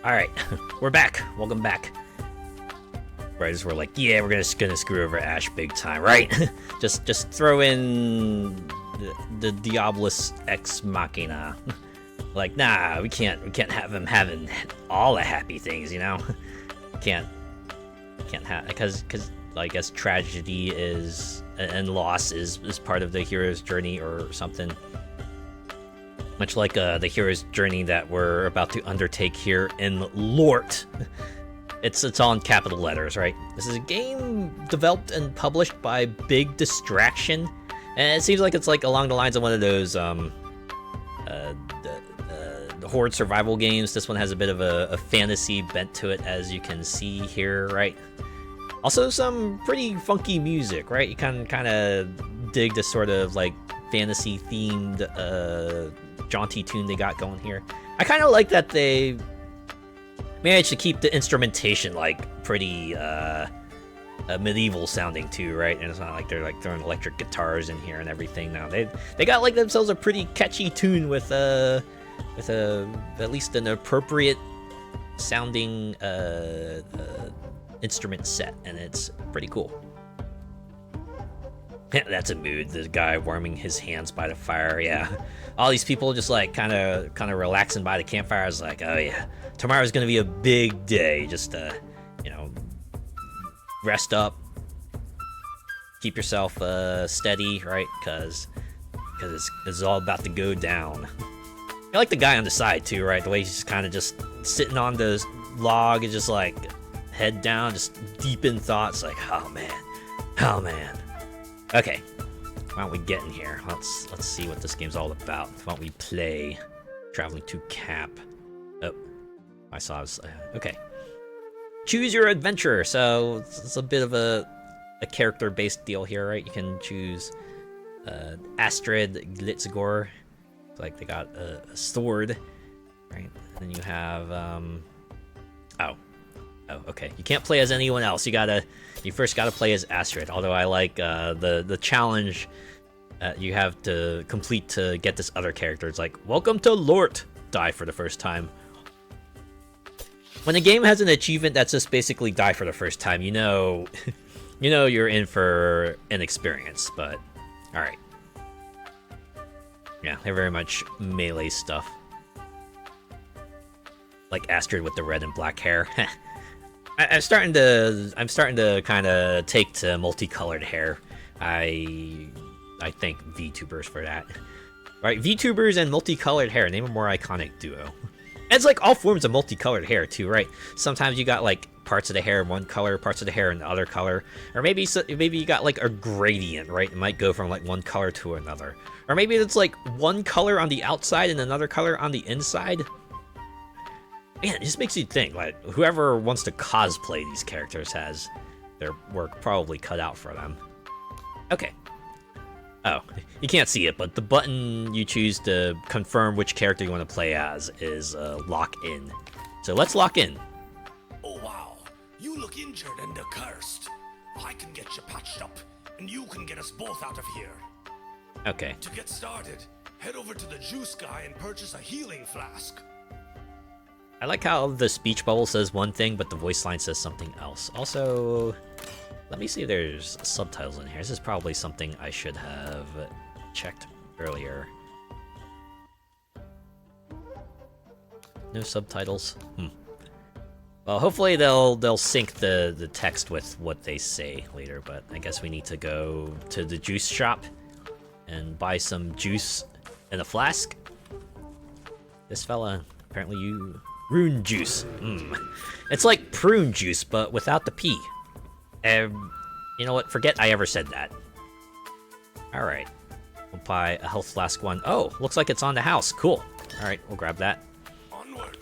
Alright, we're back. Welcome back. Right, we're like, yeah, we're gonna screw over Ash big time, right? just throw in the Diabolus Ex Machina. Like, nah, we can't have him having all the happy things, you know? can't have, because I guess tragedy is and loss is part of the hero's journey or something. Much like the hero's journey that we're about to undertake here in LORT. It's all in capital letters, right? This is a game developed and published by Big Distraction, and it seems like it's like along the lines of one of those the horde survival games. This one has a bit of a fantasy bent to it, as you can see here, right? Also, some pretty funky music, right? You can kind of dig this sort of like fantasy themed jaunty tune they got going here. I kind of like that they managed to keep the instrumentation like pretty medieval sounding too, right? And it's not like they're like throwing electric guitars in here and everything. Now they got like themselves a pretty catchy tune with at least an appropriate sounding instrument set, and it's pretty cool. That's a mood. The guy warming his hands by the fire. Yeah, all these people just like kind of relaxing by the campfire. I was like, oh yeah, tomorrow's gonna be a big day. Just you know, rest up, keep yourself steady, right? Because it's all about to go down. I like the guy on the side too, right? The way he's just kind of just sitting on the log and just like head down, just deep in thoughts. Like, oh man. Okay, why don't we get in here? Let's see what this game's all about. Why don't we play Traveling to Cap? Oh, I saw this. Okay. Choose your adventure. So it's a bit of a character-based deal here, right? You can choose Astrid Glitzgor. It's like they got a sword, right? And then you have oh, okay. You can't play as anyone else. You first gotta play as Astrid. Although I like the challenge you have to complete to get this other character. It's like, welcome to LORT. Die for the first time. When the game has an achievement that's just basically die for the first time, you know you're in for an experience. But all right, yeah, they're very much melee stuff. Like Astrid with the red and black hair. I'm starting to kind of take to multicolored hair. I thank VTubers for that. Right, VTubers and multicolored hair. Name a more iconic duo. And it's like all forms of multicolored hair too, right? Sometimes you got like parts of the hair in one color, parts of the hair in the other color, or maybe you got like a gradient, right? It might go from like one color to another, or maybe it's like one color on the outside and another color on the inside. Man, it just makes you think, like, whoever wants to cosplay these characters has their work probably cut out for them. Okay. Oh, you can't see it, but the button you choose to confirm which character you want to play as is lock in. So let's lock in. Oh wow, you look injured and accursed. I can get you patched up, and you can get us both out of here. Okay. To get started, head over to the juice guy and purchase a healing flask. I like how the speech bubble says one thing, but the voice line says something else. Also, let me see if there's subtitles in here. This is probably something I should have checked earlier. No subtitles? Well, hopefully they'll sync the text with what they say later, but I guess we need to go to the juice shop and buy some juice in a flask. This fella, apparently you... Rune juice. It's like prune juice, but without the P. You know what? Forget I ever said that. Alright. We'll buy a health flask one. Oh, looks like it's on the house. Cool. Alright, we'll grab that. Onward.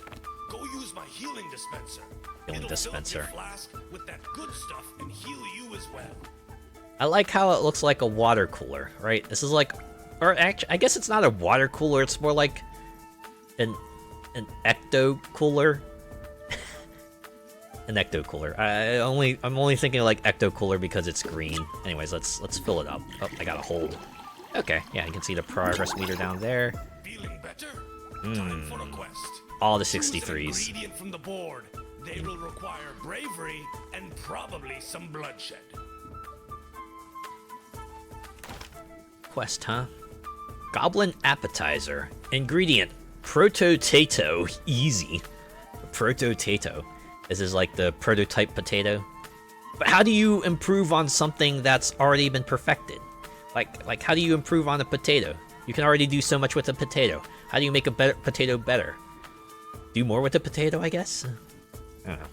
Go use my healing dispenser. Healing dispenser. Fill up your flask with that good stuff and heal you as well. I like how it looks like a water cooler, right? This is like... Or actually, I guess it's not a water cooler. It's more like an ecto cooler. An ecto cooler. I'm only thinking like ecto cooler because it's green. Anyways, let's fill it up. Oh, I got a hold. Okay, yeah, you can see the progress meter down there. Feeling better? Time for a quest. all the Choose an 63s. ingredient from the board. They will require bravery and probably some bloodshed. Quest, huh? Goblin appetizer. Ingredient: proto-tato. Easy. Proto-tato. This is like the prototype potato. But how do you improve on something that's already been perfected? Like how do you improve on a potato? You can already do so much with a potato. How do you make a better potato better? Do more with the potato, I guess? I don't know.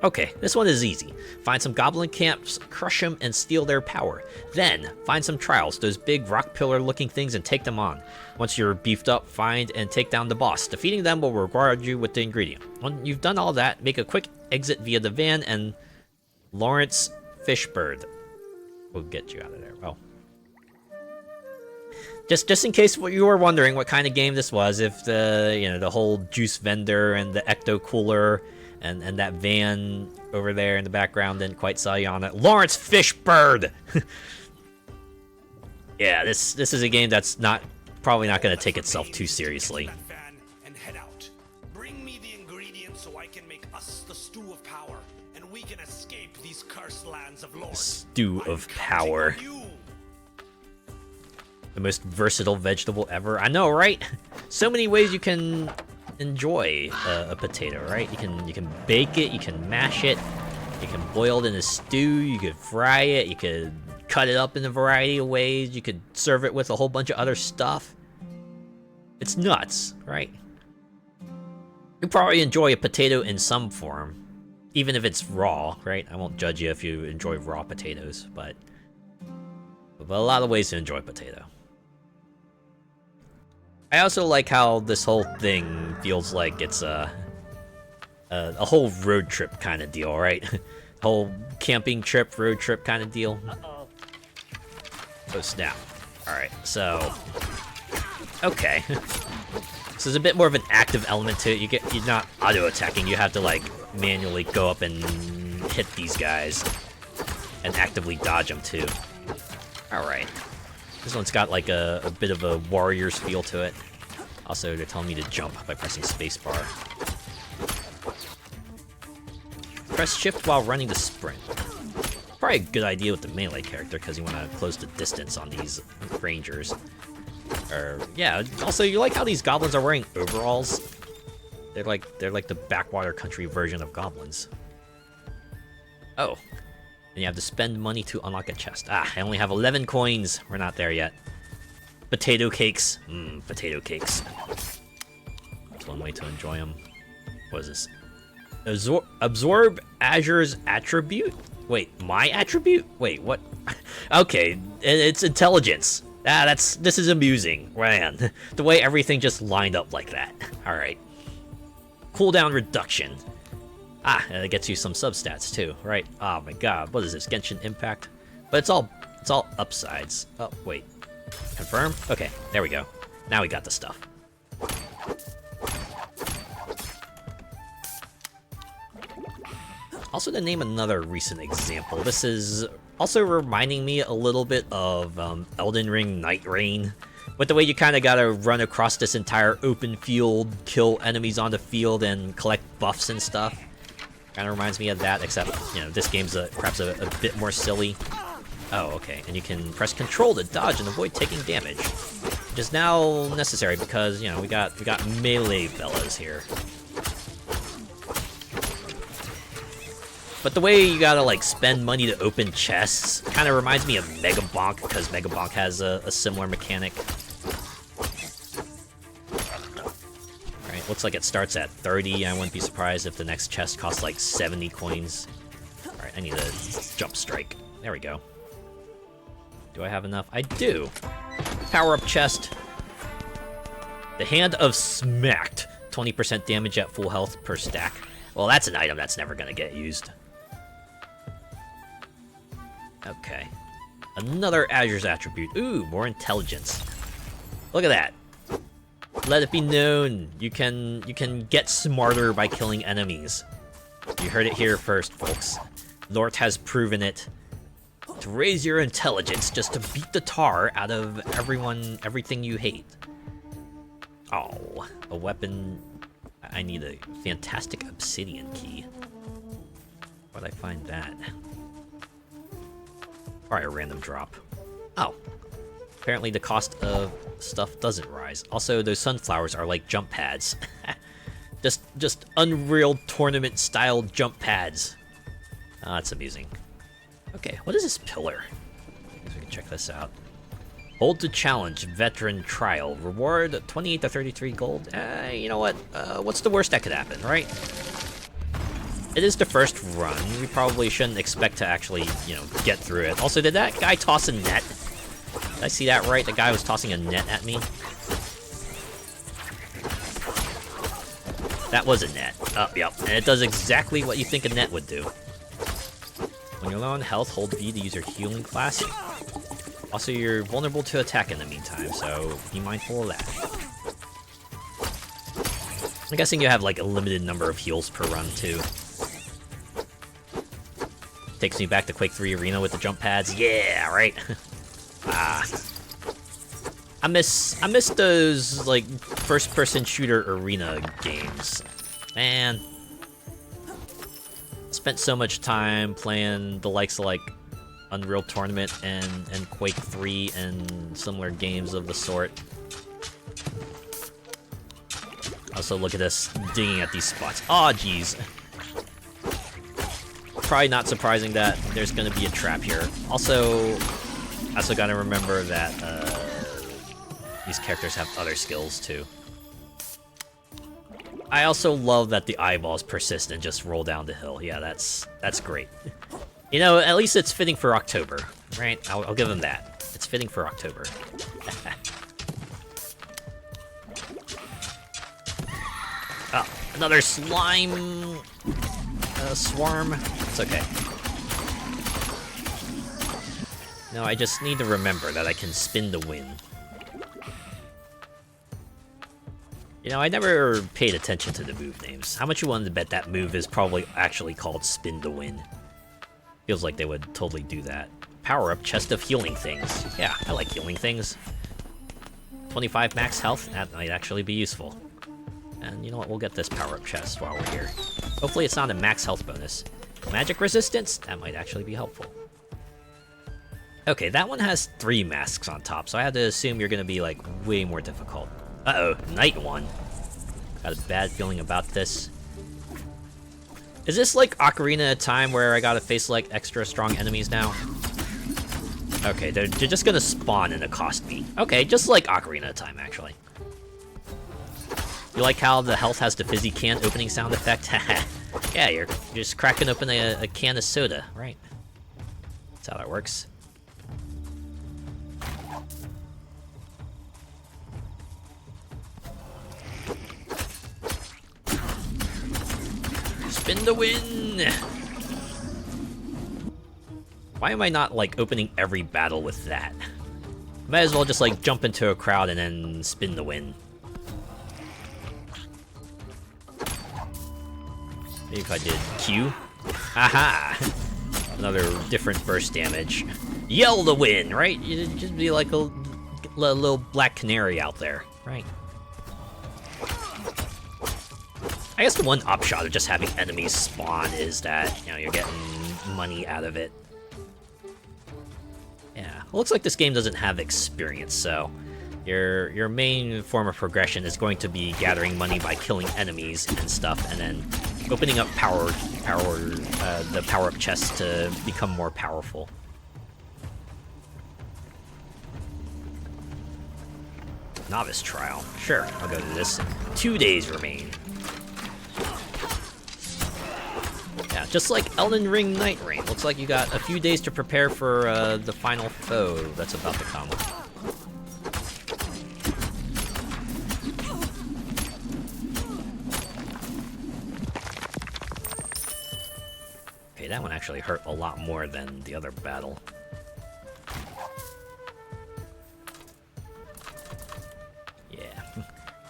Okay, this one is easy. Find some goblin camps, crush them, and steal their power. Then, find some trials, those big rock pillar looking things, and take them on. Once you're beefed up, find and take down the boss. Defeating them will reward you with the ingredient. When you've done all that, make a quick exit via the van, and Lawrence Fishbird will get you out of there. Oh. Just in case you were wondering what kind of game this was, if the whole juice vendor and the ecto cooler and that van over there in the background didn't quite sell you on it. Lawrence Fishbird. Yeah, this is a game that's probably not going to take itself too seriously. And head out. Bring me the ingredients so I can make us the stew of power, and we can escape these cursed lands of LORT. Stew of power. The most versatile vegetable ever. I know, right? So many ways you can enjoy a potato, right? You can bake it, you can mash it, you can boil it in a stew, you could fry it, you could cut it up in a variety of ways, you could serve it with a whole bunch of other stuff. It's nuts, right? You probably enjoy a potato in some form, even if it's raw, right? I won't judge you if you enjoy raw potatoes, but a lot of ways to enjoy potato. I also like how this whole thing feels like it's a whole road trip kind of deal, right? Whole camping trip, road trip kind of deal. Oh snap! All right, so okay, so there's a bit more of an active element to it. You're not auto attacking. You have to like manually go up and hit these guys and actively dodge them too. All right. This one's got like a bit of a warrior's feel to it. Also, they're telling me to jump by pressing spacebar. Press shift while running to sprint. Probably a good idea with the melee character because you want to close the distance on these rangers. Yeah. Also, you like how these goblins are wearing overalls? They're like the backwater country version of goblins. Oh. And you have to spend money to unlock a chest. Ah, I only have 11 coins. We're not there yet. Potato cakes. Potato cakes. That's one way to enjoy them. What is this? Absorb Azure's attribute? Wait, my attribute? Wait, what? Okay, it's intelligence. This is amusing. Man, the way everything just lined up like that. Alright. Cooldown reduction. Ah, and it gets you some substats too, right? Oh my god, what is this? Genshin Impact? But it's all upsides. Oh, wait. Confirm? Okay, there we go. Now we got the stuff. Also, to name another recent example, this is also reminding me a little bit of Elden Ring Night Rain. With the way you kind of gotta run across this entire open field, kill enemies on the field, and collect buffs and stuff. Kind of reminds me of that, except, this game's perhaps a bit more silly. Oh, okay, and you can press control to dodge and avoid taking damage. Which is now necessary because, we got melee fellas here. But the way you gotta, spend money to open chests kind of reminds me of Mega Bonk, because Mega Bonk has a similar mechanic. Looks like it starts at 30. I wouldn't be surprised if the next chest costs 70 coins. Alright, I need a jump strike. There we go. Do I have enough? I do! Power up chest. The Hand of Smacked. 20% damage at full health per stack. Well, that's an item that's never gonna get used. Okay. Another Azure's attribute. Ooh, more intelligence. Look at that. Let it be known, you can get smarter by killing enemies. You heard it here first, folks. LORT has proven it. To raise your intelligence just to beat the tar out of everything you hate. Oh, a weapon. I need a fantastic obsidian key. Where'd I find that? Probably a random drop. Oh. Apparently the cost of stuff doesn't rise. Also, those sunflowers are like jump pads. just Unreal Tournament style jump pads. Oh, that's amusing. Okay, what is this pillar? I guess we can check this out. Hold to challenge veteran trial. Reward 28 to 33 gold. You know what? What's the worst that could happen, right? It is the first run. We probably shouldn't expect to actually, get through it. Also, did that guy toss a net? Did I see that right? The guy was tossing a net at me? That was a net. Oh, yep. And it does exactly what you think a net would do. When you're low on health, hold V to use your healing class. Also, you're vulnerable to attack in the meantime, so be mindful of that. I'm guessing you have like a limited number of heals per run, too. Takes me back to Quake 3 Arena with the jump pads. Yeah, right? I miss those, like, first-person shooter arena games. Man. Spent so much time playing the likes of, like, Unreal Tournament and Quake 3 and similar games of the sort. Also, look at us digging at these spots. Aw, jeez. Probably not surprising that there's gonna be a trap here. Also gotta remember that these characters have other skills too. I also love that the eyeballs persist and just roll down the hill. Yeah, that's great. You know, at least it's fitting for October, right? I'll give them that. It's fitting for October. Oh, another slime swarm. It's okay. No, I just need to remember that I can spin to win. You know, I never paid attention to the move names. How much you wanted to bet that move is probably actually called spin to win? Feels like they would totally do that. Power up chest of healing things. Yeah, I like healing things. 25 max health, that might actually be useful. And you know what, we'll get this power up chest while we're here. Hopefully it's not a max health bonus. Magic resistance, that might actually be helpful. Okay, that one has 3 masks on top, so I have to assume you're gonna be like way more difficult. Uh-oh, night one. Got a bad feeling about this. Is this like Ocarina of Time where I gotta face like extra strong enemies now? Okay, they're just gonna spawn and accost me. Okay, just like Ocarina of Time, actually. You like how the health has the fizzy can opening sound effect? Yeah, you're just cracking open a can of soda, right? That's how that works. Spin to win! Why am I not, like, opening every battle with that? Might as well just, like, jump into a crowd and then spin to win. Maybe if I did Q. Aha! Another different burst damage. Yell to win, right? You'd just be like a little black canary out there, right? I guess the one upshot of just having enemies spawn is that, you know, you're getting money out of it. Yeah, well, looks like this game doesn't have experience, so your main form of progression is going to be gathering money by killing enemies and stuff, and then opening up the power-up chests to become more powerful. Novice trial. Sure, I'll go to this. 2 days remain. Yeah, just like Elden Ring Night Rain. Looks like you got a few days to prepare for the final foe that's about to come. Okay, that one actually hurt a lot more than the other battle. Yeah,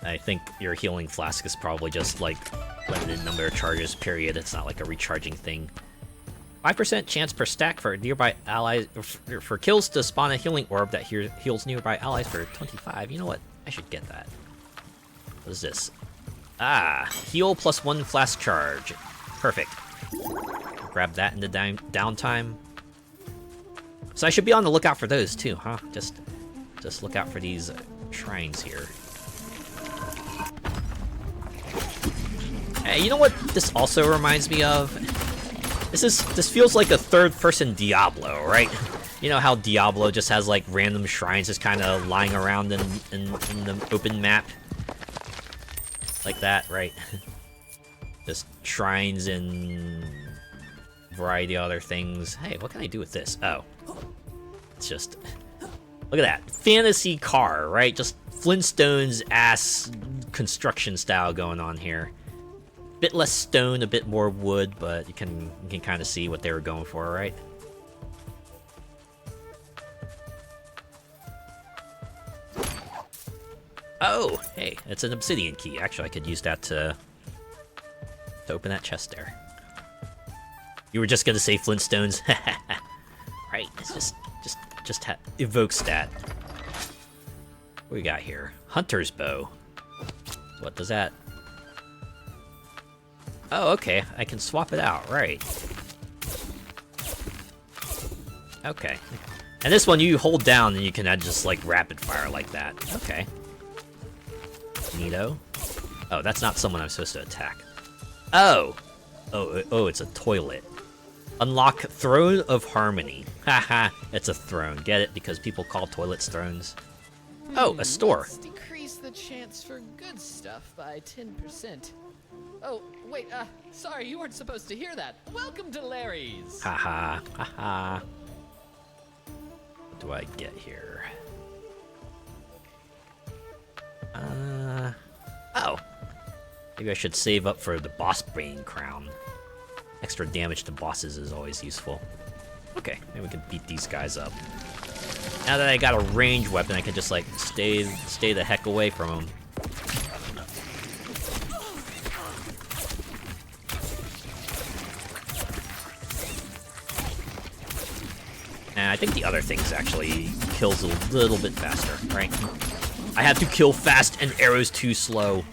I think your healing flask is probably just like limited number of charges, period. It's not like a recharging thing. 5% chance per stack for nearby allies, for kills to spawn a healing orb that heals nearby allies for 25. You know what? I should get that. What is this? Ah, heal plus 1 flask charge. Perfect. Grab that in the downtime. So I should be on the lookout for those too, huh? Just look out for these shrines here. Hey, you know what this also reminds me of? This feels like a third-person Diablo, right? You know how Diablo just has like random shrines just kind of lying around in the open map? Like that, right? Just shrines and variety of other things. Hey, what can I do with this? Oh. It's just... Look at that. Fantasy car, right? Just Flintstones-ass construction style going on here. Bit less stone, a bit more wood, but you can kind of see what they were going for, right? Oh, hey, it's an obsidian key. Actually, I could use that to open that chest there. You were just gonna say Flintstones, right? It's just evoke stat. What we got here? Hunter's bow. What does that? Oh, okay. I can swap it out, right? Okay. And this one you hold down and you can add just like rapid fire like that. Okay. Neato. Oh, that's not someone I'm supposed to attack. Oh! Oh, it's a toilet. Unlock Throne of Harmony. Haha, it's a throne. Get it? Because people call toilets thrones. Oh, a store. Let's decrease the chance for good stuff by 10%. Oh, wait, sorry, you weren't supposed to hear that. Welcome to Larry's. Haha, haha. What do I get here? Oh. Maybe I should save up for the boss brain crown. Extra damage to bosses is always useful. Okay, maybe we can beat these guys up. Now that I got a ranged weapon, I can just like stay the heck away from them. And I think the other things actually kills a little bit faster, right? I have to kill fast and arrows too slow.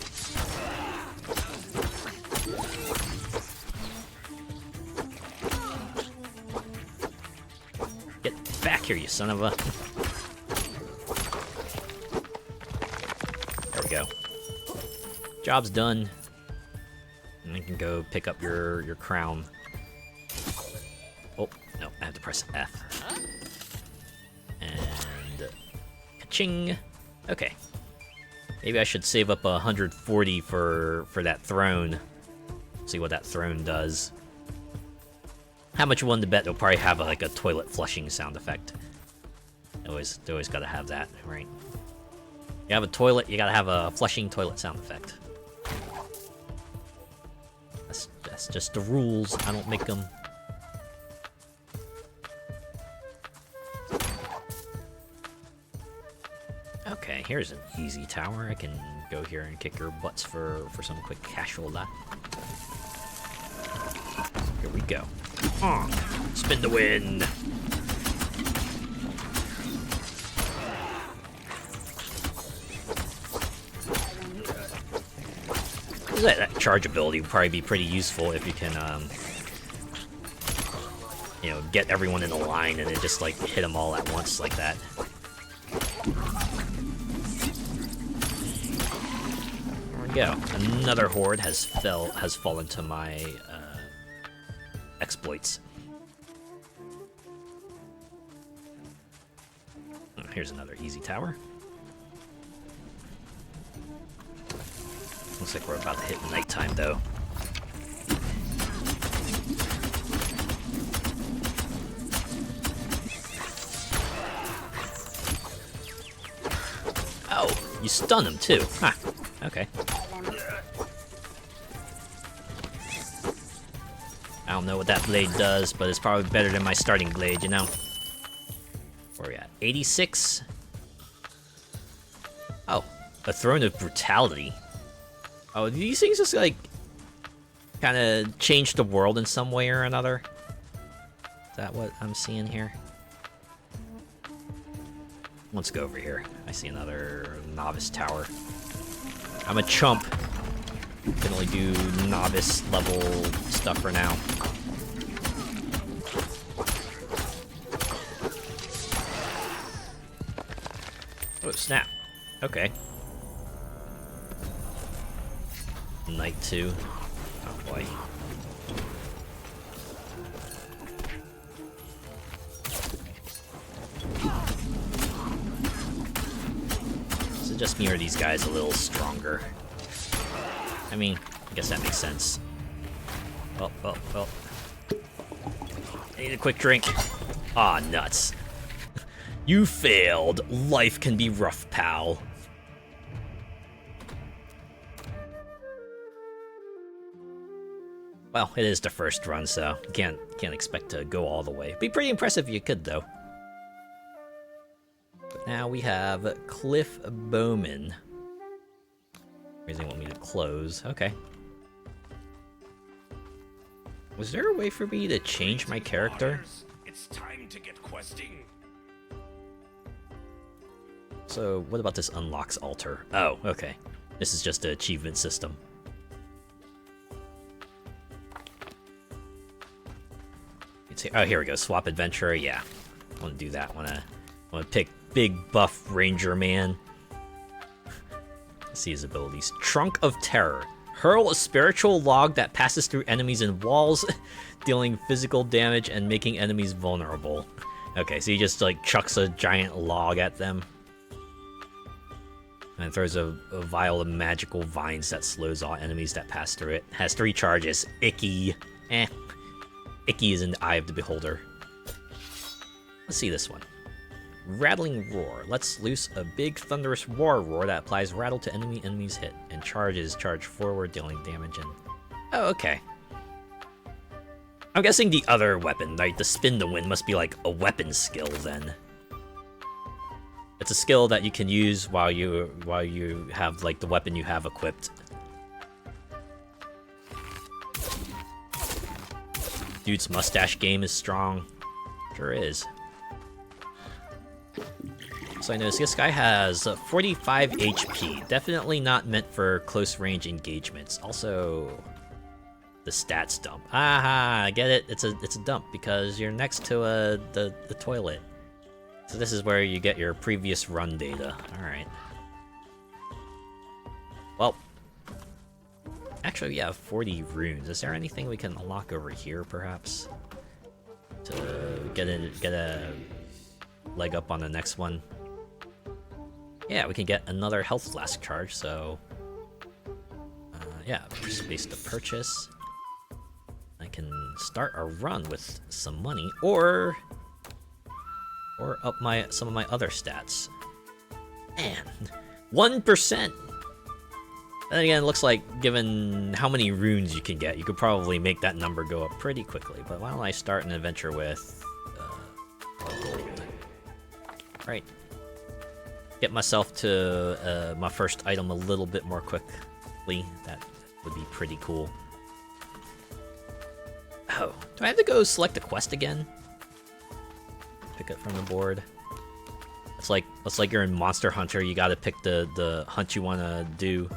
Get back here, you son of a... There we go. Job's done. And you can go pick up your crown. Oh, no, I have to press F. And... Ka-ching! Okay. Maybe I should save up 140 for that throne. See what that throne does. How much you willing to bet they'll probably have like a toilet flushing sound effect. They always gotta have that, right? You have a toilet, you gotta have a flushing toilet sound effect. That's just the rules. I don't make them. Okay, here's an easy tower. I can go here and kick your butts for some quick casual luck. Here we go. Spin to win. That charge ability would probably be pretty useful if you can, you know, get everyone in a line and then just like hit them all at once like that. There we go. Another horde has fallen to my exploits. Here's another easy tower. Looks like we're about to hit nighttime, though. Oh, you stun him, too. Huh. Okay. I don't know what that blade does, but it's probably better than my starting blade, you know? Where are we at? 86? Oh, a Throne of Brutality. Oh, these things just, like, kind of change the world in some way or another? Is that what I'm seeing here? Let's go over here. I see another novice tower. I'm a chump. Can only do novice level stuff for now. Oh, snap. Okay. Night 2. Oh boy. Is it just me or are these guys a little stronger? I mean, I guess that makes sense. Oh. I need a quick drink. Ah, nuts. You failed. Life can be rough, pal. Well, it is the first run, so can't expect to go all the way. Be pretty impressive if you could, though. But now we have Cliff Bowman. Where's they want me to close? Okay. Was there a way for me to change my character? It's time to get questing. So, what about this unlocks altar? Oh, okay. This is just an achievement system. Oh, here we go. Swap adventurer. Yeah, I want to do that. Want to pick big buff ranger man. Let's see his abilities. Trunk of Terror. Hurl a spiritual log that passes through enemies and walls, dealing physical damage and making enemies vulnerable. Okay, so he just like chucks a giant log at them. And throws a vial of magical vines that slows all enemies that pass through it. Has 3 charges. Icky. Icky is in the eye of the beholder. Let's see this one. Rattling Roar. Let's loose a big thunderous roar that applies rattle to enemies hit. And charge forward, dealing damage and... Oh, okay. I'm guessing the other weapon, like the spin to win, must be like a weapon skill then. It's a skill that you can use while you have like the weapon you have equipped. Dude's mustache game is strong. Sure is. So I noticed this guy has 45 HP. Definitely not meant for close range engagements. Also, the stats dump. Aha, I get it. It's a dump because you're next to the toilet. So this is where you get your previous run data. Alright. Well, actually we have 40 runes. Is there anything we can unlock over here, perhaps? To get a leg up on the next one? Yeah, we can get another health flask charge, so... yeah, space to purchase. I can start a run with some money, or up some of my other stats. Man, 1%! And again, it looks like, given how many runes you can get, you could probably make that number go up pretty quickly. But why don't I start an adventure with gold? Right. Get myself to my first item a little bit more quickly. That would be pretty cool. Oh, do I have to go select a quest again? Pick it from the board. It's like you're in Monster Hunter. You got to pick the hunt you want to do.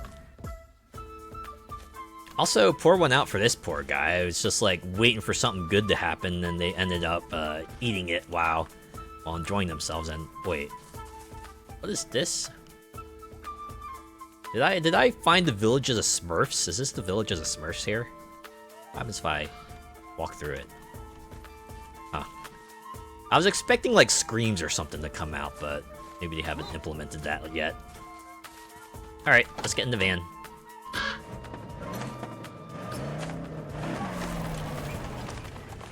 Also, pour one out for this poor guy. I was just like waiting for something good to happen, and they ended up eating it while enjoying themselves. And wait, what is this? Did I find the village of the Smurfs? Is this the village of the Smurfs here? What happens if I walk through it? Huh. I was expecting like screams or something to come out, but maybe they haven't implemented that yet. Alright, let's get in the van.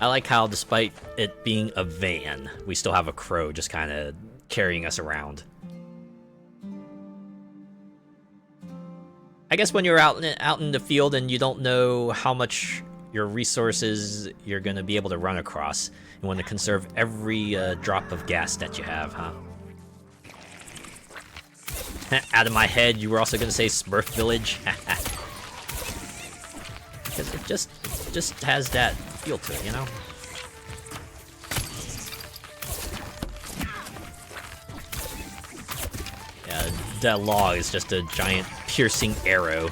I like how, despite it being a van, we still have a crow just kind of carrying us around. I guess when you're out in the field and you don't know how much your resources you're going to be able to run across, you want to conserve every drop of gas that you have, huh? Out of my head, you were also going to say Smurf Village. Because it just has that feel to it, you know? Yeah, that log is just a giant piercing arrow.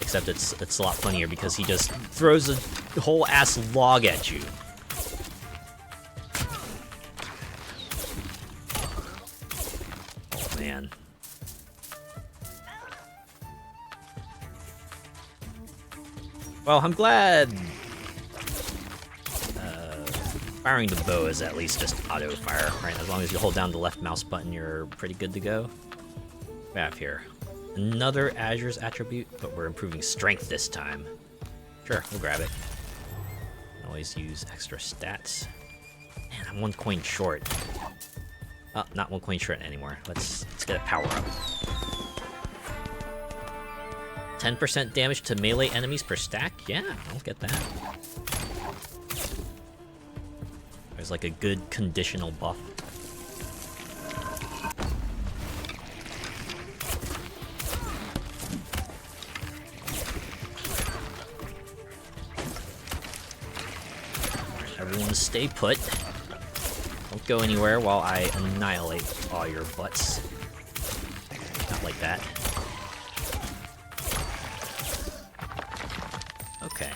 Except it's a lot funnier because he just throws a whole ass log at you. Oh man. Well, I'm glad firing the bow is at least just auto fire, right? As long as you hold down the left mouse button, you're pretty good to go. What do we have here? Another Azure's attribute, but we're improving strength this time. Sure, we'll grab it. Can always use extra stats. Man, I'm 1 coin short. Oh, not 1 coin short anymore. Let's get a power up. 10% damage to melee enemies per stack? Yeah, I'll get that. There's like a good conditional buff. Everyone stay put. Don't go anywhere while I annihilate all your butts. Not like that. Okay.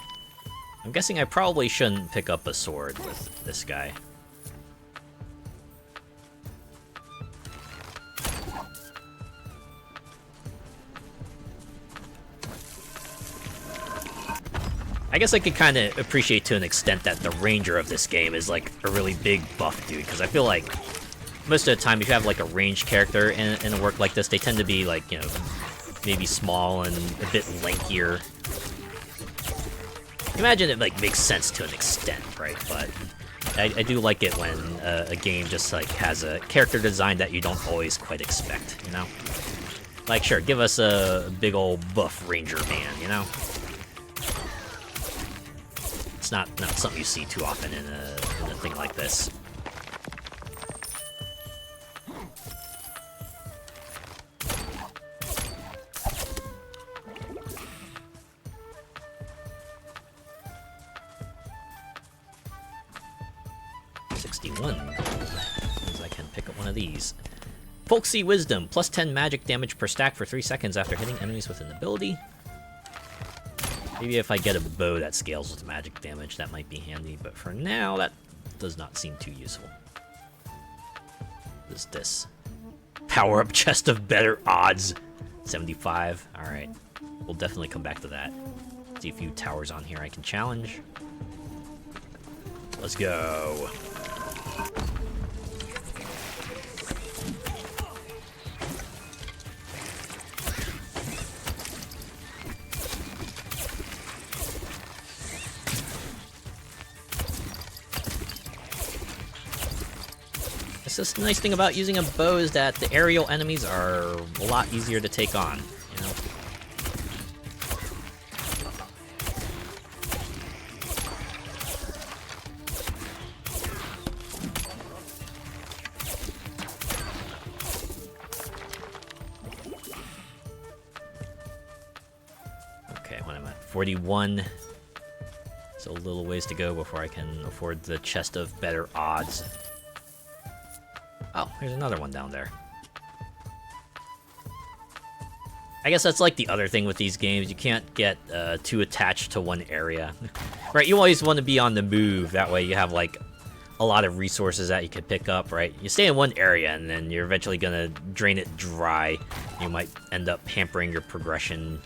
I'm guessing I probably shouldn't pick up a sword with this guy. I guess I could kind of appreciate to an extent that the ranger of this game is like a really big buff dude, because I feel like most of the time if you have like a ranged character in a work like this, they tend to be like, you know, maybe small and a bit lankier. Imagine it like makes sense to an extent, right? But I do like it when a game just like has a character design that you don't always quite expect, you know? Like, sure, give us a big old buff ranger man, you know? It's not something you see too often in a thing like this. Means I can pick up one of these. Folksy Wisdom, plus 10 magic damage per stack for 3 seconds after hitting enemies with an ability. Maybe if I get a bow that scales with magic damage, that might be handy, but for now, that does not seem too useful. What is this? Power up chest of better odds. 75, alright. We'll definitely come back to that. See a few towers on here I can challenge. Let's go. It's the nice thing about using a bow is that the aerial enemies are a lot easier to take on, you know? Okay, what am I at? 41. So a little ways to go before I can afford the chest of better odds. Oh, there's another one down there. I guess that's like the other thing with these games. You can't get too attached to one area. Right, you always want to be on the move. That way you have like a lot of resources that you can pick up, right? You stay in one area and then you're eventually going to drain it dry. You might end up hampering your progression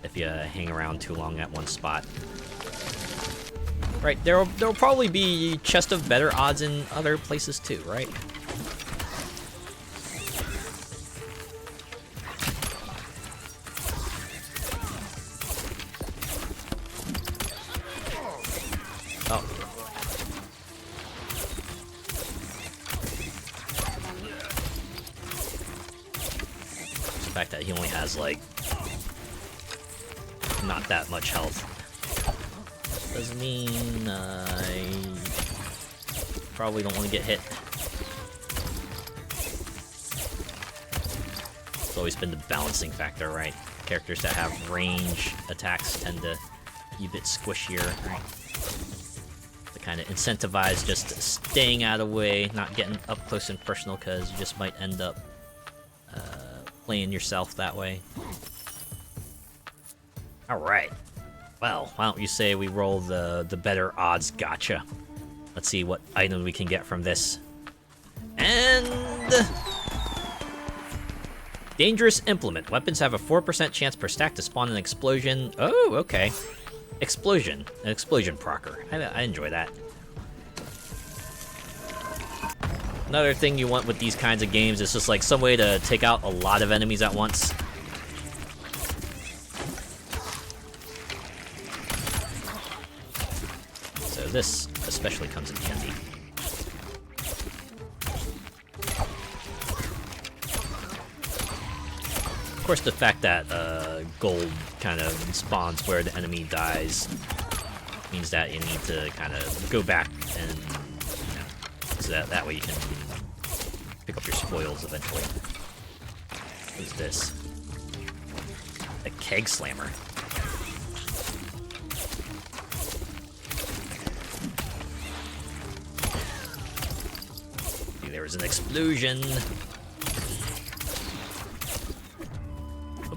if you hang around too long at one spot. Right, there'll probably be chest of better odds in other places too, right? Oh. The fact that he only has, like, not that much health doesn't mean I probably don't want to get hit. It's always been the balancing factor, right? Characters that have range attacks tend to be a bit squishier, right? Kind of incentivize just staying out of the way, not getting up close and personal, because you just might end up playing yourself that way. Alright. Well, why don't you say we roll the better odds gotcha. Let's see what item we can get from this. And... Dangerous implement. Weapons have a 4% chance per stack to spawn an explosion. Oh, okay. Explosion. An explosion procker. I enjoy that. Another thing you want with these kinds of games is just like some way to take out a lot of enemies at once. So this especially comes in handy. Of course, the fact that gold kind of spawns where the enemy dies means that you need to kind of go back and, you know, so that way you can pick up your spoils eventually. What is this? A keg slammer. See, there was an explosion.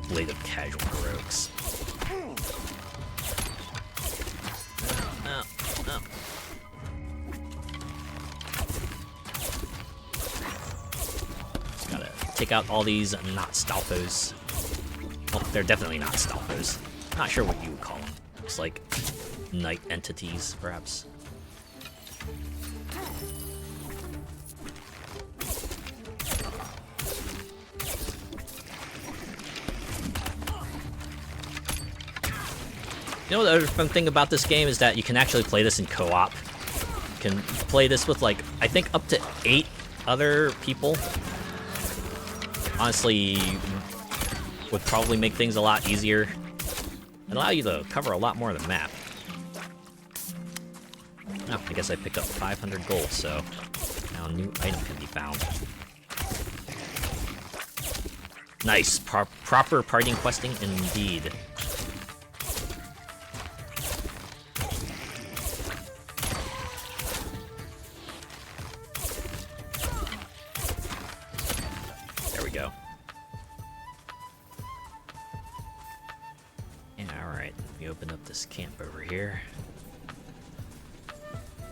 Blade of casual heroics. No. Just gotta take out all these not stalfos. Well, they're definitely not stalfos. Not sure what you would call them. It's like night entities, perhaps. You know, the other fun thing about this game is that you can actually play this in co-op. You can play this with, like, I think up to 8 other people. Honestly, would probably make things a lot easier. And allow you to cover a lot more of the map. Oh, I guess I picked up 500 gold, so now a new item can be found. Nice, proper partying questing indeed. Camp over here.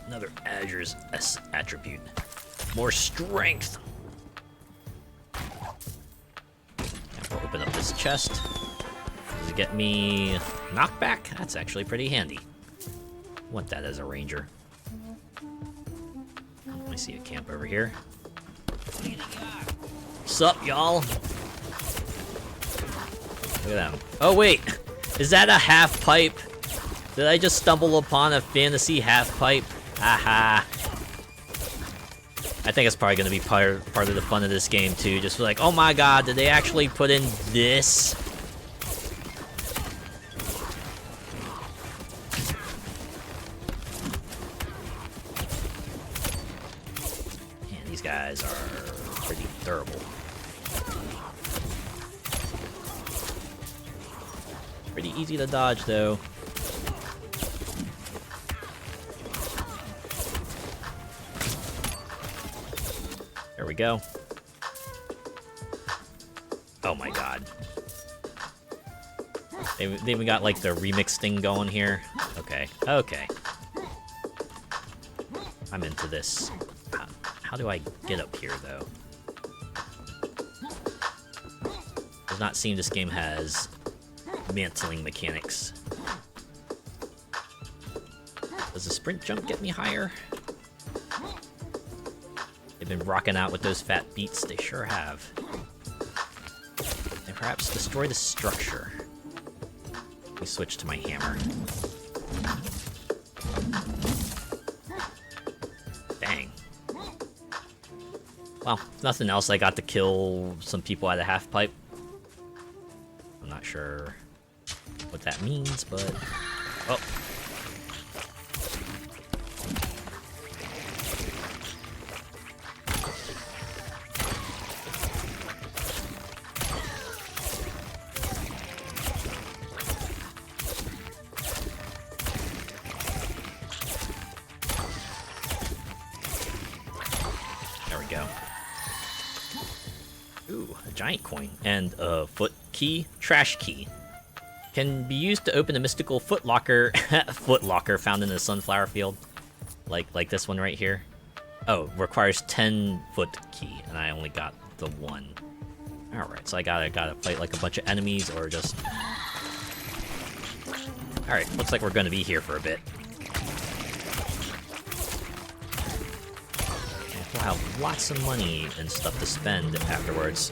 Another Azure's S attribute. More strength. We'll open up this chest. Does it get me knockback? That's actually pretty handy. Want that as a ranger. I see a camp over here. Sup, y'all? Look at them. Oh wait, is that a half pipe? Did I just stumble upon a fantasy half-pipe? Aha! I think it's probably gonna be part of the fun of this game too. Just like, oh my god, did they actually put in this? Man, these guys are pretty durable. Pretty easy to dodge though. There we go. Oh my god. They even got like the remix thing going here. Okay, okay. I'm into this. How do I get up here though? Does not seem this game has mantling mechanics. Does the sprint jump get me higher? They've been rocking out with those fat beats, they sure have. And perhaps destroy the structure. Let me switch to my hammer. Dang. Well, if nothing else, I got to kill some people at a half pipe. I'm not sure what that means, but... Oh. giant coin and a foot key, trash key. Can be used to open a mystical foot locker found in a sunflower field. Like this one right here. Oh, requires 10 foot key, and I only got the 1. Alright, so I gotta fight like a bunch of enemies or just... Alright, looks like we're gonna be here for a bit. And we'll have lots of money and stuff to spend afterwards.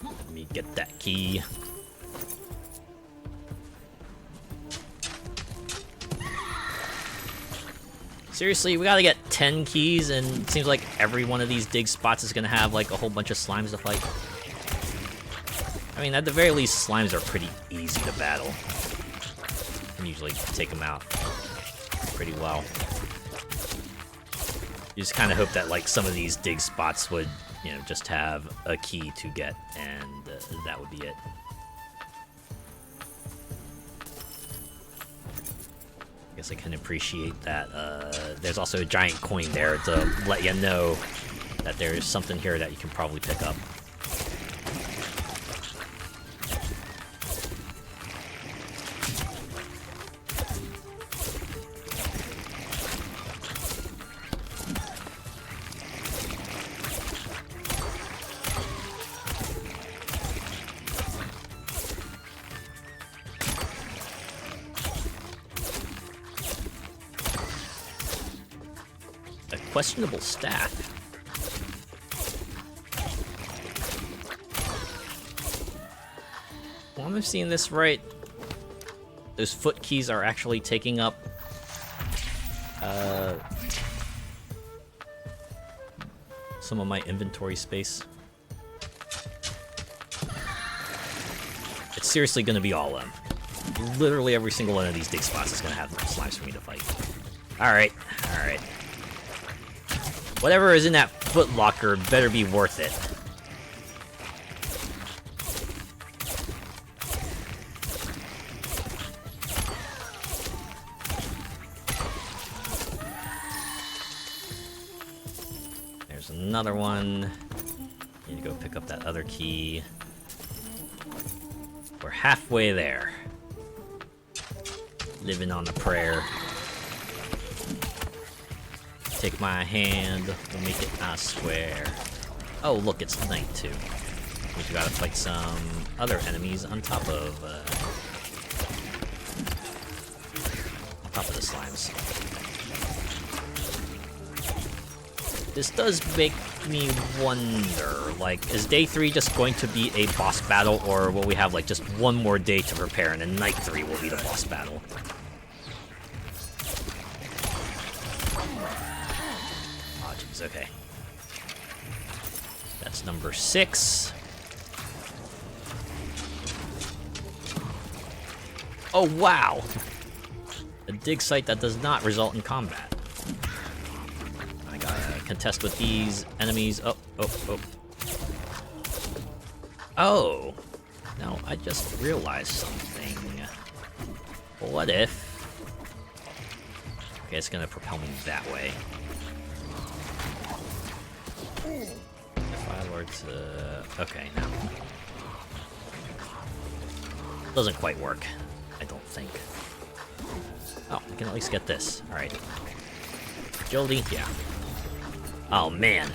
Let me get that key. Seriously, we gotta get 10 keys, and it seems like every one of these dig spots is gonna have like a whole bunch of slimes to fight. I mean, at the very least, slimes are pretty easy to battle. You can usually take them out pretty well. You just kind of hope that like some of these dig spots would, you know, just have a key to get, and that would be it. I guess I can appreciate that there's also a giant coin there to let you know that there's something here that you can probably pick up. Questionable staff. Well, I'm seeing this right. Those foot keys are actually taking up some of my inventory space. It's seriously going to be all of them. Literally every single one of these dig spots is going to have slimes for me to fight. Alright, alright. Whatever is in that foot locker better be worth it. There's another one. Need to go pick up that other key. We're halfway there. Living on a prayer. Take my hand, we'll make it, I swear. Oh, look, it's night, too. We gotta fight some other enemies on top of the slimes. This does make me wonder, like, is day 3 just going to be a boss battle, or will we have, like, just one more day to prepare, and then night 3 will be the boss battle? Okay. That's number 6. Oh, wow! A dig site that does not result in combat. I gotta contest with these enemies. Oh, oh, oh. Oh! No, I just realized something. What if... Okay, it's gonna propel me that way. If I were to... Okay, no. Doesn't quite work, I don't think. Oh, I can at least get this. Alright. Agility? Yeah. Oh, man.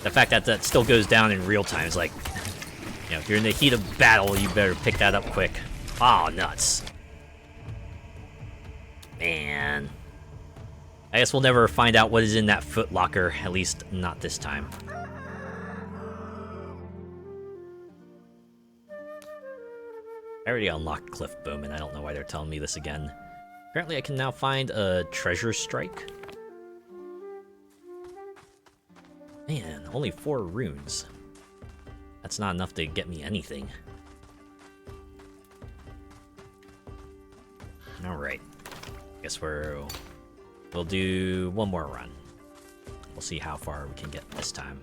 The fact that that still goes down in real time is like... You know, if you're in the heat of battle, you better pick that up quick. Oh, nuts. Man. I guess we'll never find out what is in that foot locker, at least not this time. I already unlocked Cliff Bowman, I don't know why they're telling me this again. Apparently I can now find a treasure strike. Man, only 4 runes. That's not enough to get me anything. Alright. Guess we'll do one more run. We'll see how far we can get this time.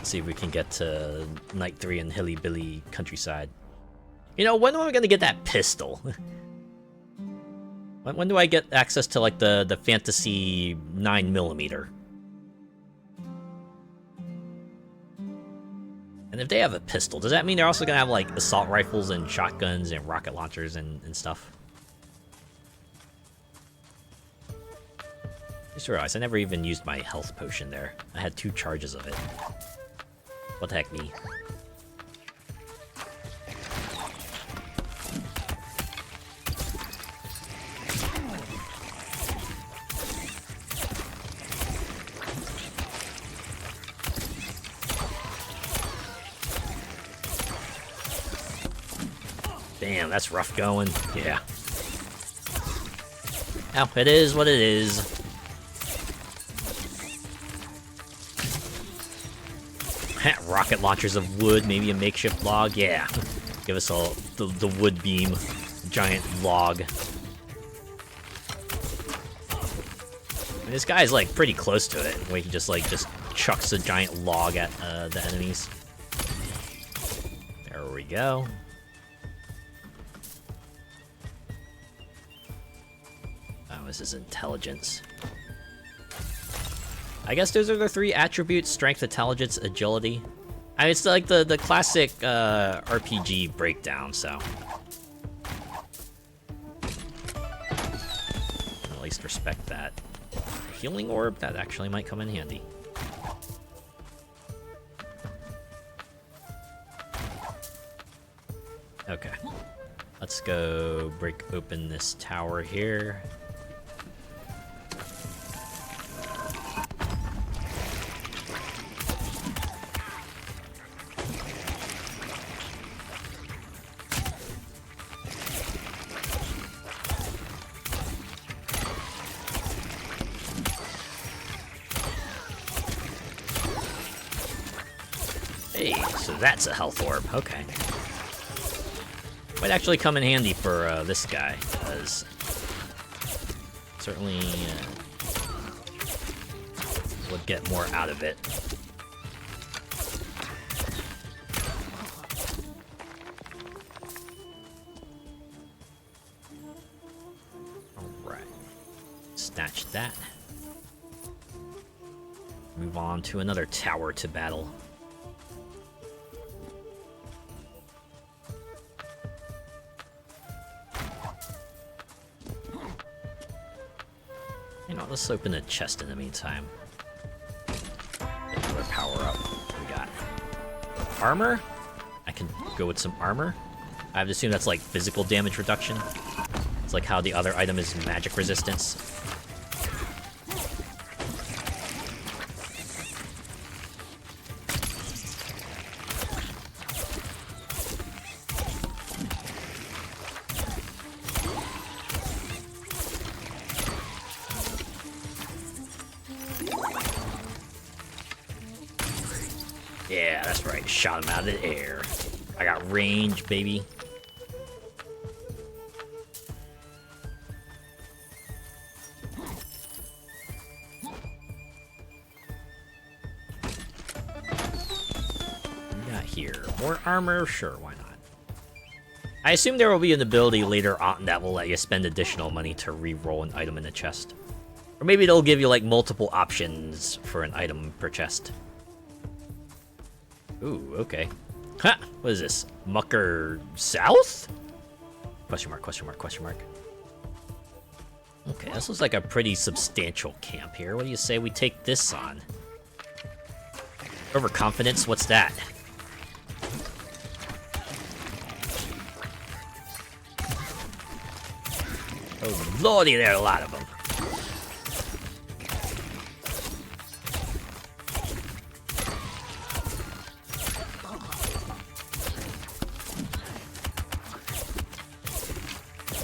Let's see if we can get to Night 3 in Hilly Billy countryside. You know, when am I gonna get that pistol? when do I get access to, like, the fantasy 9mm? And if they have a pistol, does that mean they're also gonna have, like, assault rifles and shotguns and rocket launchers and stuff? I just realized I never even used my health potion there. I had 2 charges of it. What the heck, me? Damn, that's rough going. Yeah. Oh, it is what it is. Rocket launchers of wood, maybe a makeshift log. Yeah. Give us all the wood beam. Giant log. I mean, this guy's, like, pretty close to it, where he just chucks a giant log at the enemies. There we go. Oh, this is intelligence. I guess those are the 3 attributes: strength, intelligence, agility. I mean, it's like the classic RPG breakdown, so. At least respect that. Healing orb, that actually might come in handy. Okay. Let's go break open this tower here. So that's a health orb, okay. Might actually come in handy for this guy, because certainly would get more out of it. Alright. Snatch that. Move on to another tower to battle. You know, let's open a chest in the meantime. Another power up. What we got? Armor? I can go with some armor. I have to assume that's like physical damage reduction. It's like how the other item is magic resistance. Yeah, that's right. Shot him out of the air. I got range, baby. What we got here? More armor? Sure, why not? I assume there will be an ability later on that will let you spend additional money to re-roll an item in the chest. Or maybe it'll give you, like, multiple options for an item per chest. Ooh, okay. Ha! What is this? Mucker South? Question mark, question mark, question mark. Okay, this looks like a pretty substantial camp here. What do you say we take this on? Overconfidence? What's that? Oh lordy, there are a lot of them.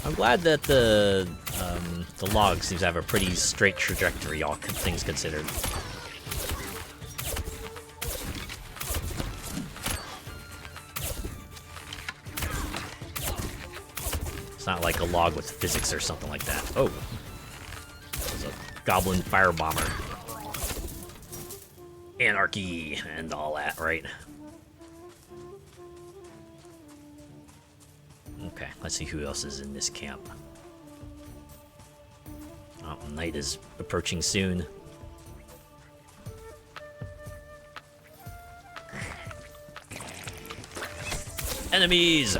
I'm glad that the log seems to have a pretty straight trajectory, all things considered. It's not like a log with physics or something like that. Oh, there's a goblin fire bomber. Anarchy and all that, right? Okay, let's see who else is in this camp. Oh, night is approaching soon. Enemies!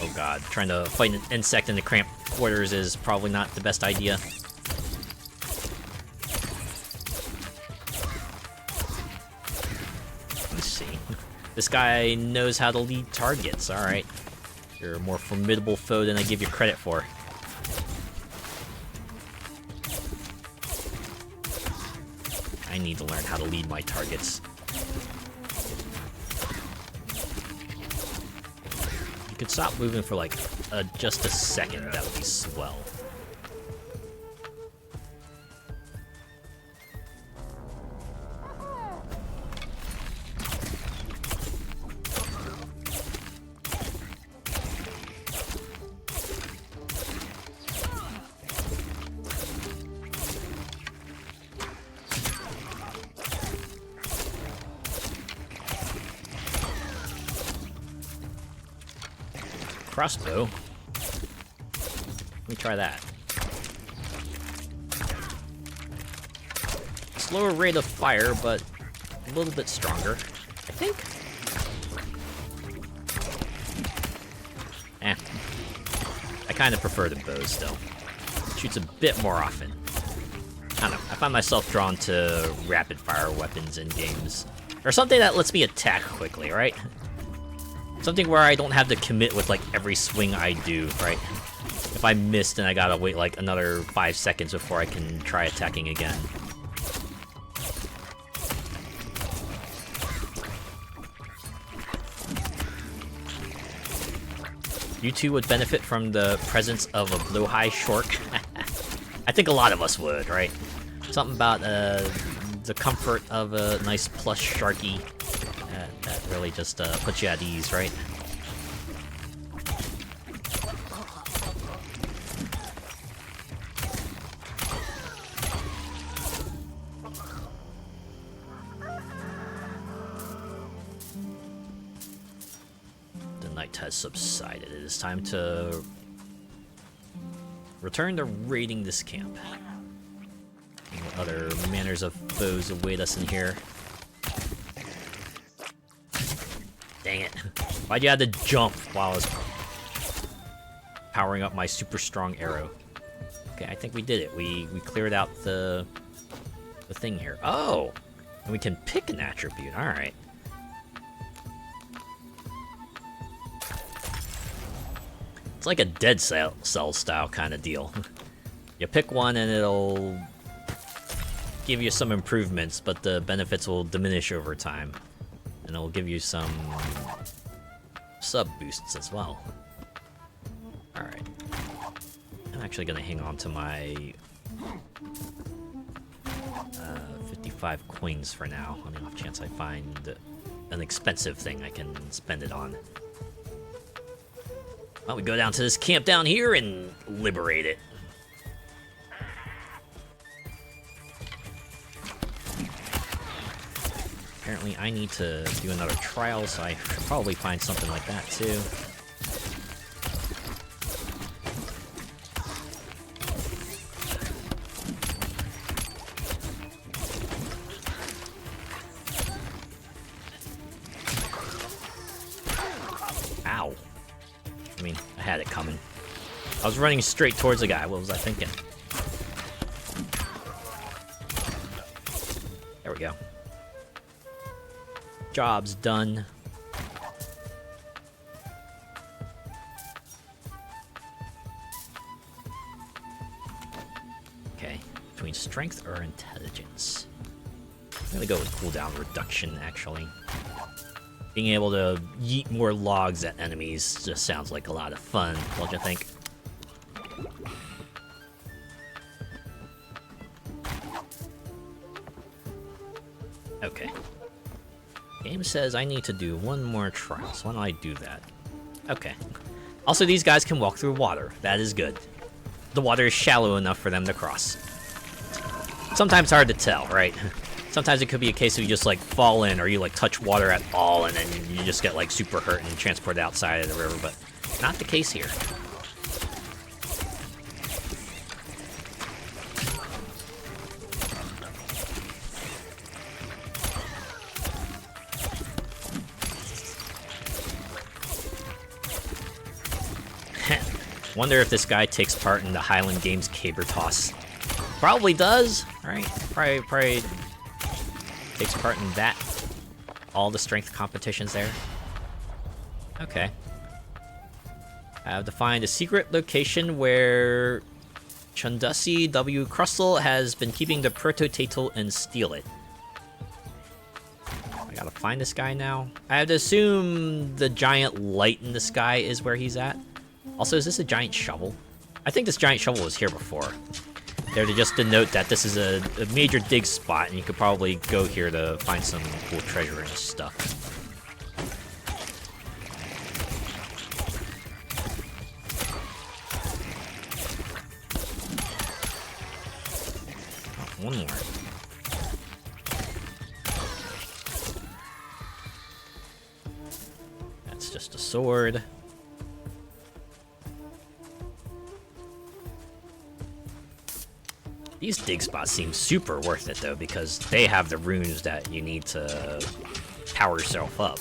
Oh god, trying to fight an insect in the cramped quarters is probably not the best idea. Let's see. This guy knows how to lead targets, alright. You're a more formidable foe than I give you credit for. I need to learn how to lead my targets. You could stop moving for like just a second, that would be swell. Crossbow. Let me try that. Slower rate of fire, but a little bit stronger, I think. I kind of prefer the bow still. Shoots a bit more often. I don't know. I find myself drawn to rapid fire weapons in games, or something that lets me attack quickly, right? Something where I don't have to commit with like every swing I do, right? If I missed, then I gotta wait like another 5 seconds before I can try attacking again. You two would benefit from the presence of a blowhigh shark. I think a lot of us would, right? Something about the comfort of a nice plush sharky. That really just puts you at ease, right? The night has subsided. It is time to return to raiding this camp. What other manners of foes await us in here? Dang it. Why'd you have to jump while I was powering up my super strong arrow? Okay, I think we did it. We cleared out the thing here. Oh! And we can pick an attribute. Alright. It's like a Dead Cell style kind of deal. You pick one and it'll give you some improvements, but the benefits will diminish over time. And it'll give you some sub boosts as well. Alright. I'm actually gonna hang on to my 55 coins for now, on the off chance I find an expensive thing I can spend it on. Why don't we go down to this camp down here and liberate it? Apparently I need to do another trial, so I should probably find something like that too. Ow. I mean, I had it coming. I was running straight towards the guy. What was I thinking? There we go. Job's done. Okay, between strength or intelligence. I'm gonna go with cooldown reduction, actually. Being able to yeet more logs at enemies just sounds like a lot of fun, don't you think? Okay. Game says I need to do one more trial, so why don't I do that? Okay. Also, these guys can walk through water. That is good. the water is shallow enough for them to cross. Sometimes hard to tell, right? Sometimes it could be a case of you just like fall in or you like touch water at all and then you just get like super hurt and transported outside of the river, but not the case here. Wonder if this guy takes part in the Highland Games caber toss. Probably does, right? Probably takes part in that. All the strength competitions there. Okay. I have to find a secret location where Chundussy W. Crustle has been keeping the prototatal and steal it. I gotta find this guy now. I have to assume the giant light in the sky is where he's at. Also, is this a giant shovel? I think this giant shovel was here before. There to just denote that this is a major dig spot, and you could probably go here to find some cool treasure and stuff. Oh, one more. That's just a sword. These dig spots seem super worth it, though, because they have the runes that you need to power yourself up.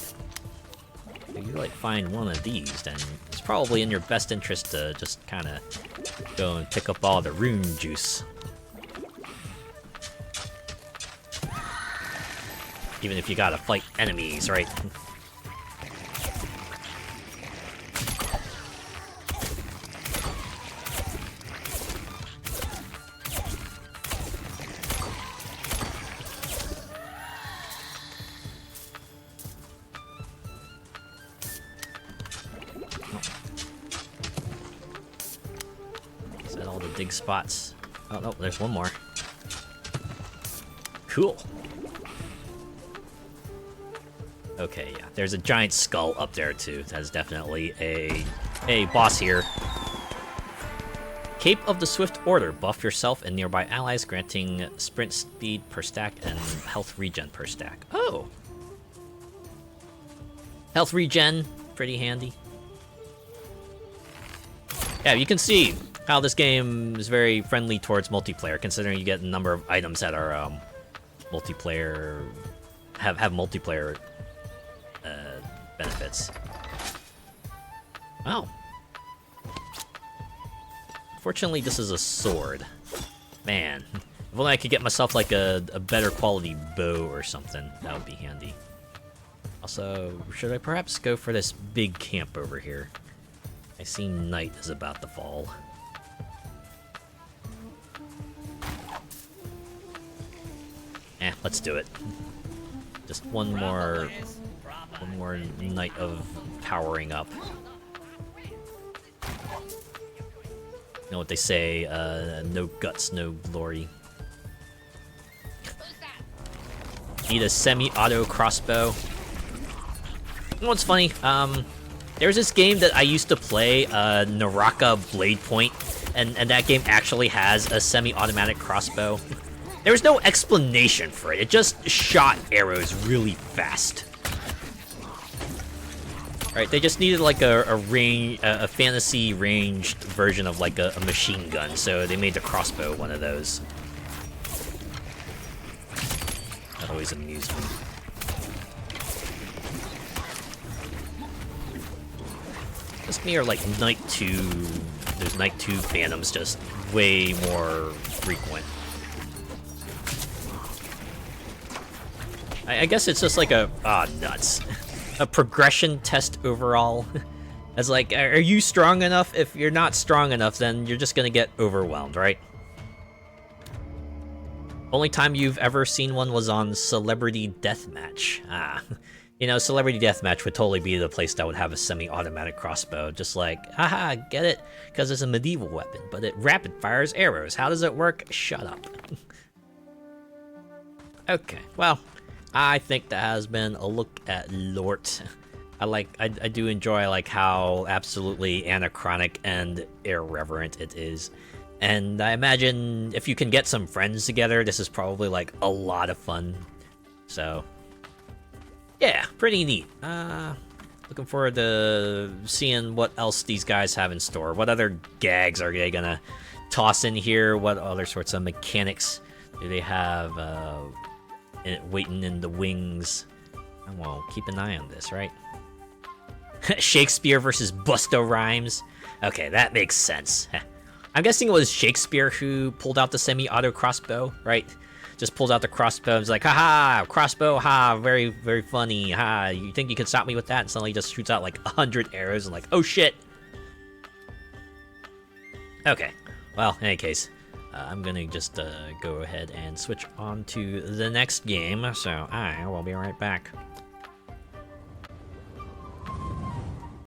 If you, like, find one of these, then it's probably in your best interest to just kind of go and pick up all the rune juice. Even if you gotta fight enemies, right? Dig spots. Oh, no, there's one more. Cool. Okay, yeah. There's a giant skull up there, too. That's definitely a boss here. Cape of the Swift Order. Buff yourself and nearby allies, granting sprint speed per stack and health regen per stack. Oh! Health regen. Pretty handy. Yeah, you can see how this game is very friendly towards multiplayer, considering you get a number of items that are multiplayer, have multiplayer benefits. Wow. Fortunately, this is a sword. Man, if only I could get myself like a better quality bow or something, that would be handy. Also, should I perhaps go for this big camp over here? I see night is about to fall. Let's do it. Just one more night of powering up. You know what they say, no guts, no glory. Need a semi-auto crossbow. You know what's funny? There's this game that I used to play, Naraka Blade Point, and that game actually has a semi-automatic crossbow. There was no explanation for it. It just shot arrows really fast. Right? They just needed like a fantasy ranged version of like a machine gun, so they made the crossbow one of those. That always amused me. This me are like Night 2. There's Night 2 Phantoms just way more frequent. I guess it's just like a nuts. A progression test overall. As like, are you strong enough? If you're not strong enough, then you're just gonna get overwhelmed, right? Only time you've ever seen one was on Celebrity Deathmatch. You know, Celebrity Deathmatch would totally be the place that would have a semi-automatic crossbow. Just like, haha, get it? Because it's a medieval weapon, but it rapid fires arrows. How does it work? Shut up. Okay, well, I think that has been a look at LORT. I do enjoy like how absolutely anachronic and irreverent it is. And I imagine if you can get some friends together, this is probably like a lot of fun. So, yeah, pretty neat. Looking forward to seeing what else these guys have in store. What other gags are they gonna toss in here? What other sorts of mechanics do they have waiting in the wings? Well, keep an eye on this, right? Shakespeare versus Busta Rhymes. Okay, that makes sense. I'm guessing it was Shakespeare who pulled out the semi-auto crossbow, right? Just pulls out the crossbow and is like, haha, crossbow, ha, very, very funny, ha, you think you can stop me with that? And suddenly just shoots out like 100 arrows and like, oh shit. Okay, well, in any case, I'm gonna just go ahead and switch on to the next game, so I will be right back.